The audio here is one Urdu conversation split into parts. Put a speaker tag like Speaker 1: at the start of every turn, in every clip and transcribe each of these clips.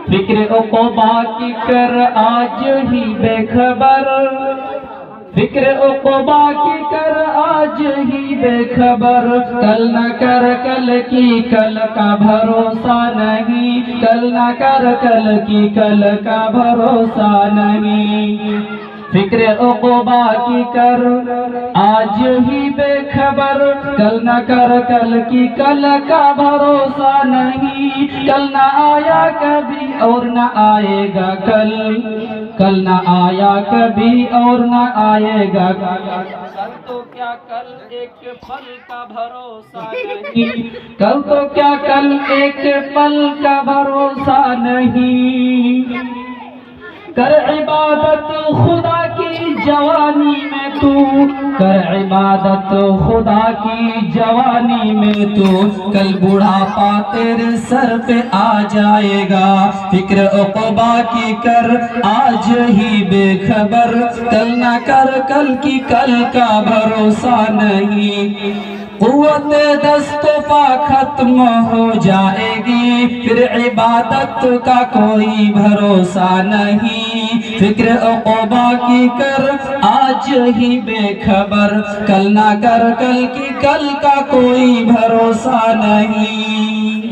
Speaker 1: فکر عقبہ کی کر آج ہی بے خبر، فکر عقبہ کی کر آج ہی بے خبر، کل نہ کر کل کی کل کا بھروسہ نہیں، کل نہ کر کل کی کل کا بھروسہ نہیں۔ فکر عقبہ کی کر آج ہی بے خبر، کل نہ کر کل کی کل کا بھروسہ نہیں، کل نہ آیا کبھی اور نہ آئے گا کل، کل نہ آیا کبھی اور نہ آئے گا کل تو کیا کل ایک پل کا بھروسہ نہیں، کل تو کیا کل ایک پل کا بھروسہ نہیں۔ کر عبادت خدا کی جوانی میں تو، کر عبادت خدا کی جوانی میں تو، کل بڑھاپا تیرے سر پہ آ جائے گا۔ فکر عقبہ کی کر آج ہی بے خبر، کل نہ کر کل کی کل کا بھروسہ نہیں۔ قوت دست و پا ختم ہو جائے گی، پھر عبادت کا کوئی بھروسہ نہیں۔ فکر عقبہ کی کر آج ہی بے خبر، کل نہ کر کل کی کل کا کوئی بھروسہ نہیں۔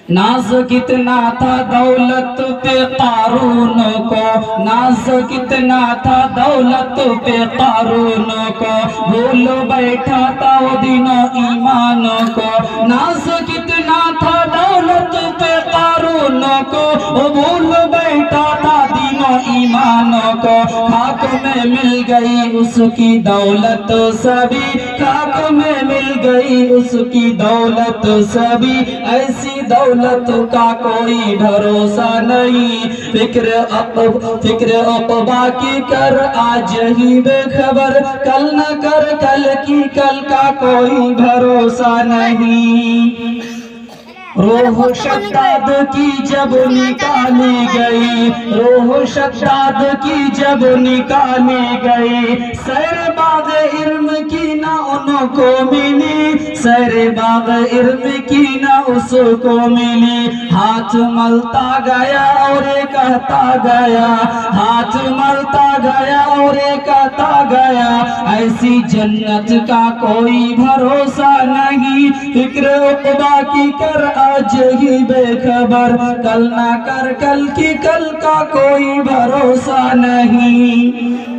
Speaker 1: ناز کتنا تھا دولت پہ قارون کو، ناز کتنا تھا دولت پہ قارون کو، بھول بیٹھا تھا وہ دین و ایمان کو۔ ناز کتنا تھا دولت پہ قارون کو، وہ بھول بیٹھا تھا دین و ایمان کو۔ خاک میں مل گئی اس کی دولت سبھی، خاک میں مل گئی اس کی دولت سبھی، ایسی دولت کا کوئی بھروسہ نہیں۔ فکر عقبہ کی کر آج ہی بے خبر، کل نہ کر کل کی کل کا کوئی بھروسہ نہیں۔ روح شداد کی جب نکالی گئی، روح شداد کی جب نکالی گئی، سیر باغ علم کی نہ ان کو ملی، سیر باغ علم کی نہ اس کو ملی۔ ہاتھ ملتا گیا اور کہتا گیا، ہاتھ ملتا گیا اور کہتا گیا، ایسی جنت کا کوئی بھروسہ نہیں۔ فکر عقبہ کی کر آج ہی بے خبر، کل نہ کر کل کی کل کا کوئی بھروسہ نہیں۔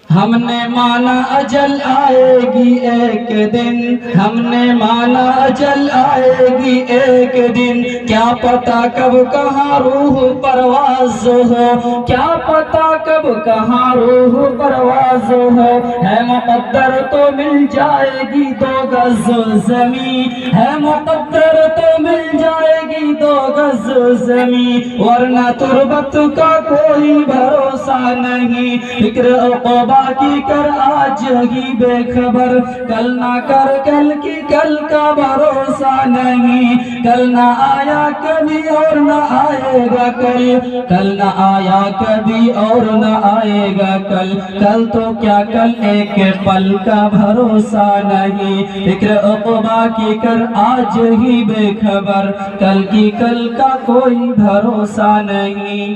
Speaker 1: ہم نے مانا اجل آئے گی ایک دن، ہم نے مانا اجل آئے گی ایک دن، کیا پتا کب کہاں روح پرواز ہو، کیا پتا کب کہاں روح پرواز ہو۔ ہے مقدر تو مل جائے گی 2 گز زمین، ہے مقدر تو مل جائے گی 2 گز زمین، ورنہ تربت کا کوئی بھروسہ نہیں۔ فکر عقبہ کی کر آج ہی بے خبر، کل نہ کر کل کی کل کا بھروسہ نہیں، کل نہ آیا کبھی اور نہ آئے گا کل، کل نہ آیا کبھی اور نہ آئے گا کل، کل تو کیا کل ایک پل کا بھروسہ نہیں۔ فکر عقبہ کی کر آج ہی بے خبر، کل کی کل کا کوئی بھروسہ نہیں۔